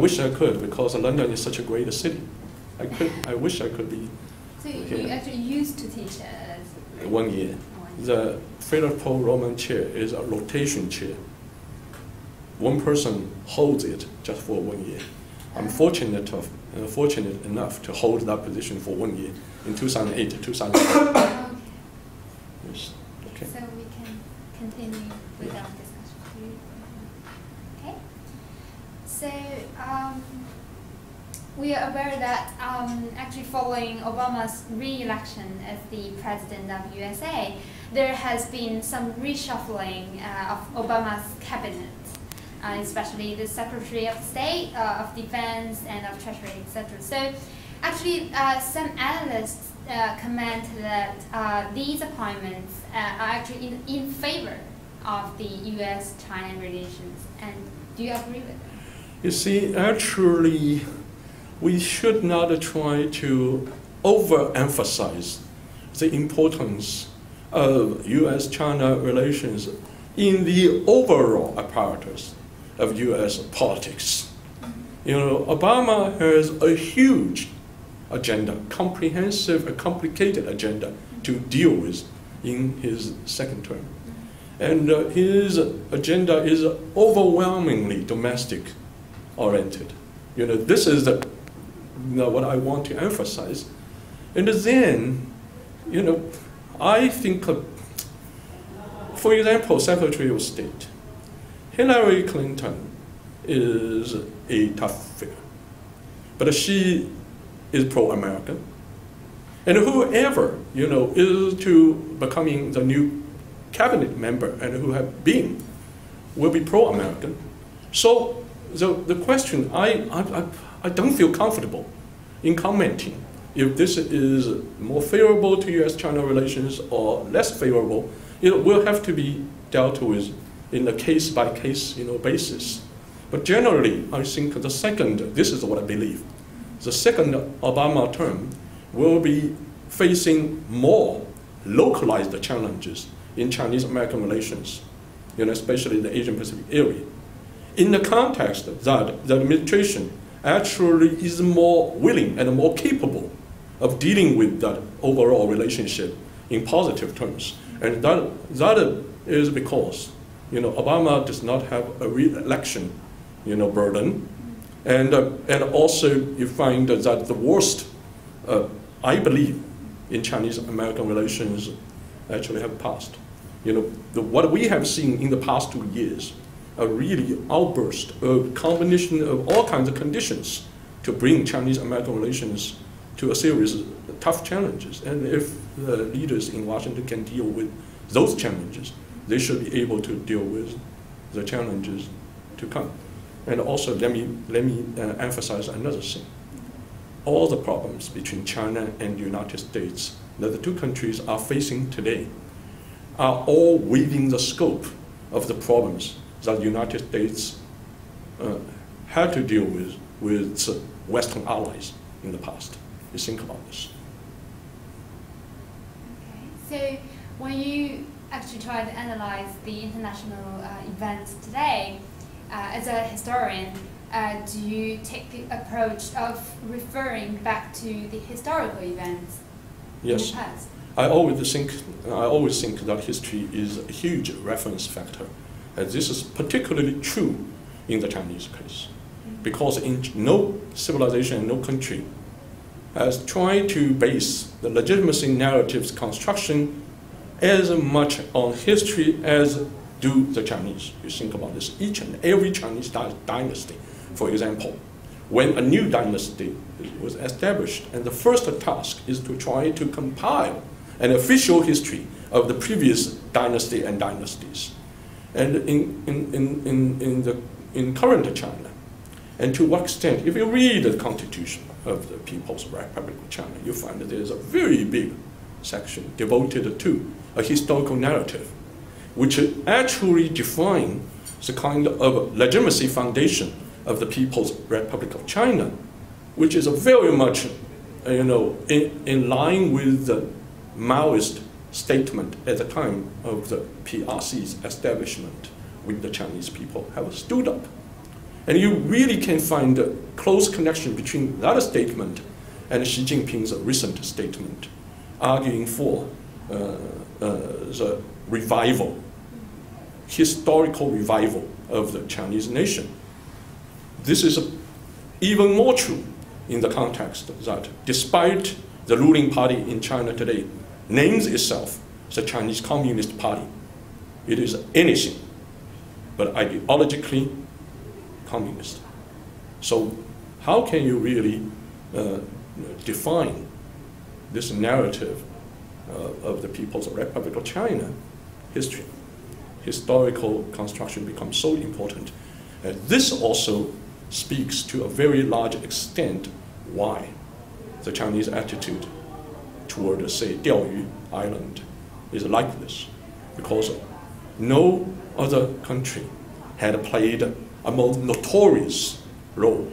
wish I could, because London is such a great city. I wish I could be. So you actually used to teach as 1 year. The Philippe Roman chair is a rotation chair. One person holds it just for 1 year. I'm fortunate enough to hold that position for 1 year in 2008 to 2009. Okay. Yes. Okay. So we can continue with our discussion. Okay. So we are aware that actually following Obama's re-election as the president of USA, there has been some reshuffling of Obama's cabinet. Especially the Secretary of State, of Defense, and of Treasury, etc. So, actually, some analysts comment that these appointments are actually in favor of the U.S.-China relations. And do you agree with them? You see, actually, we should not try to overemphasize the importance of U.S.-China relations in the overall apparatus of U.S. politics. You know, Obama has a huge agenda, comprehensive, complicated agenda to deal with in his second term. And his agenda is overwhelmingly domestic oriented. You know, this is what I want to emphasize. And then, you know, I think, for example, Secretary of State, Hillary Clinton is a tough figure, but she is pro-American. And whoever, you know, is to becoming the new cabinet member and who have been, will be pro-American. So the question, I don't feel comfortable in commenting if this is more favorable to U.S.-China relations or less favorable. It will have to be dealt with in a case-by-case, you know, basis. But generally, I think the second, this is what I believe, the second Obama term will be facing more localized challenges in Chinese-American relations, you know, especially in the Asian-Pacific area. In the context that the administration actually is more willing and more capable of dealing with that overall relationship in positive terms. And that is because, you know, Obama does not have a re-election, you know, burden, and also you find that the worst, I believe, in Chinese-American relations actually have passed. You know, what we have seen in the past 2 years, a really outburst of combination of all kinds of conditions to bring Chinese-American relations to a series of tough challenges. And if the leaders in Washington can deal with those challenges, they should be able to deal with the challenges to come. And also, let me emphasize another thing. All the problems between China and the United States that the two countries are facing today are all within the scope of the problems that the United States had to deal with Western allies in the past. You think about this. Okay, so when you actually try to analyze the international events today, as a historian, do you take the approach of referring back to the historical events in the past? I always think that history is a huge reference factor. And this is particularly true in the Chinese case, because in no civilization, no country has tried to base the legitimacy narrative's construction as much on history as do the Chinese. You think about this, each and every Chinese dynasty, for example, when a new dynasty was established, and the first task is to try to compile an official history of the previous dynasty and dynasties. And in current China, and to what extent, if you read the Constitution of the People's Republic of China, you find that there's a very big section devoted to a historical narrative, which actually defines the kind of legitimacy foundation of the People's Republic of China, which is very much, you know, in line with the Maoist statement at the time of the PRC's establishment, when the Chinese people have stood up. And you really can find a close connection between that statement and Xi Jinping's recent statement, arguing for the revival, historical revival of the Chinese nation. This is even more true in the context that despite the ruling party in China today names itself the Chinese Communist Party, it is anything but ideologically communist. So how can you really define this narrative of the People's Republic of China history? Historical construction becomes so important. This also speaks to a very large extent why the Chinese attitude toward, say, Diaoyu Island is like this. Because no other country had played a more notorious role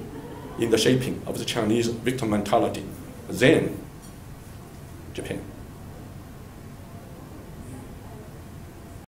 in the shaping of the Chinese victim mentality than Japan.